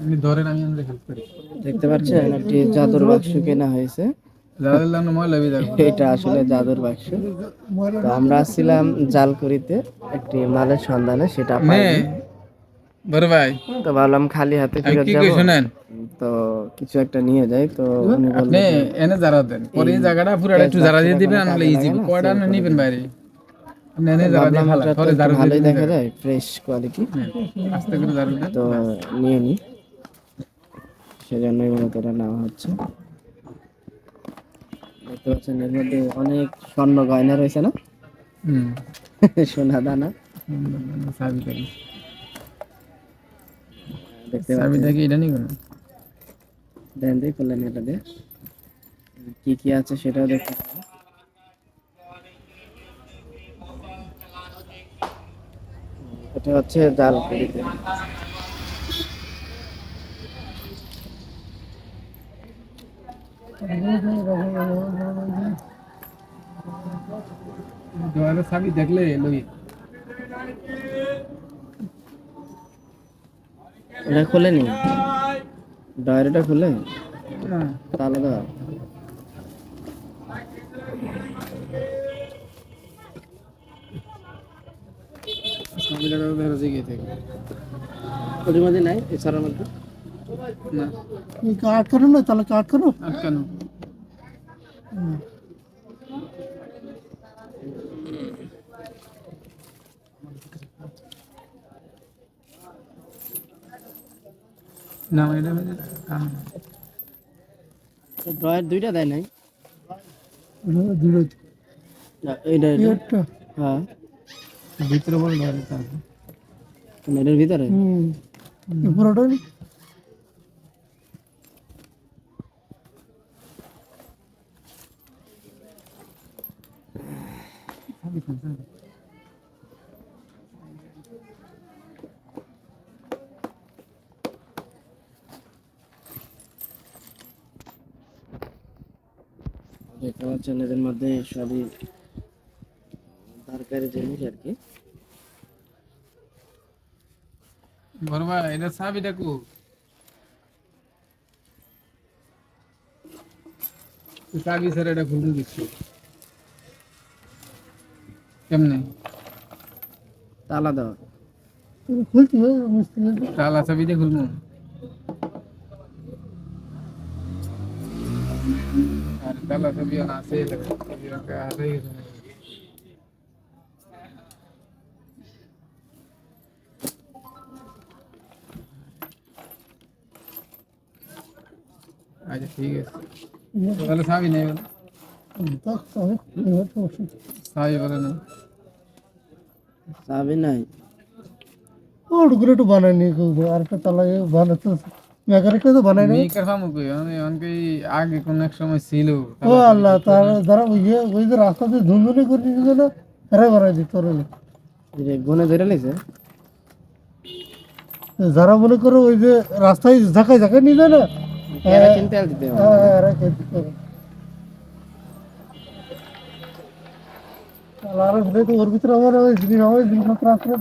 আপনি ধরেন, আমি আপনাকে হেল্প করি। দেখতে পাচ্ছেন একটি জাদুর বাক্স কেনা হয়েছে। যাদের জন্য ময়লা বিদায় এটা আসলে জাদুর বাক্স। তো আমরা আসছিলাম জালকুড়িতে একটি মালের সন্ধানে, সেটা নে পাইনি। বড় ভাই, তো ভাবলাম খালি হাতে আমি ফেরত কি যাব, কই শুনেন, তো কিছু একটা নিয়ে যাই। তো উনি বললো আপনি যে এনে জারা দেন, পরে এই এই জায়গাটা পুরাটা ক্যাশ একটু জারা দিয়ে বাক্সটা দিবেন, কোনো আনলে কাজে ইজি। লাগে না, কয়টা সেল করে নিবেন দিন। বাইরে, আপনি তো এনে জারা দিয়ে ভাবলাম ফালা, এটা তো পরে একটু জারু দিয়ে ভালোই দিবেন দেখা জায়গা। যায়, ফ্রেশ কোয়ালিটি। নেন, আস্তে করে জারু দেন, তো ব্যাস। নিয়ে নিই, সেজন্যই মূলত এটা নেওয়া হচ্ছে। দেখতে পাচ্ছেন এর মধ্যে অনেক স্বর্ণ গয়না রয়েছে না, হুম, সোনা দানা। চাবিটা কি, দেখতে পাচ্ছেন, চাবিটা কি এটা নিবেন? দেন দিয়ে করলেন এটা দিয়ে কি কি আছে সেটাও দেখতে পাবেন। এটা হচ্ছে জালকুড়িতে। ডয়ারের চাবি দেখলে লই। এটা খুলেনি, ডায়েরিটা খুলে না, তালা দেওয়া। চাবিটা তো ধরে জিগে থেকে ওদের মধ্যে নাই, এছাড়ার মধ্যে না, কাট করো না, তাহলে কাট করো। আটকানো। না, এটা কাম না। ড্রয়ার দুইটা দেয় নাই, দূরে এইটা এটা হ্যাঁ, ভিতরে বড় ডয়ারে থাকবে। এটার ভিতরে পুরোটা। দেখতে পাচ্ছেন এদের মধ্যে সবই দরকারি জিনিস আর কি। বড় ভাই, এটা চাবিটা কো? চাবি স্যার, এটা খুলতে দিচ্ছি কেমনে? তালা দেওয়া খুলতে হবে মিস্ত্রি। তালা চাবি দিয়ে খুলবো? আর তালা চাবি আছে, এটা চাবি রাখা আছে। আচ্ছা ঠিক আছে, তাহলে চাবি নেই বলে, চাবি বলে না। চাবি নাই, ওগুলো একটু বানাই নিয়ে আর একটা তালা বানাতে মেকানিকটা তো বানাই নাই। মেকার ফার্ম কই অনেকে আগে কোন এক সময় ছিল ও তালা চাবি আল্লাহ, করতো তার না। যারা ওই যে রাস্তাতে ঝুনঝুনি করে নিয়ে গেল, এরা বানাই দিত ওরা। এই যে গুনে ধরে নিছে। যারা মনে করো ওই যে রাস্তায় ঝাঁকায় ঝাঁকায় নিয়ে যায় না, কেরাসিন তেল দিতে হবে। এরা খেয়ে দিতে হবে। আর তো ওর ভিতরে আমার ওই জিনিস জিনিসপত্র আসলে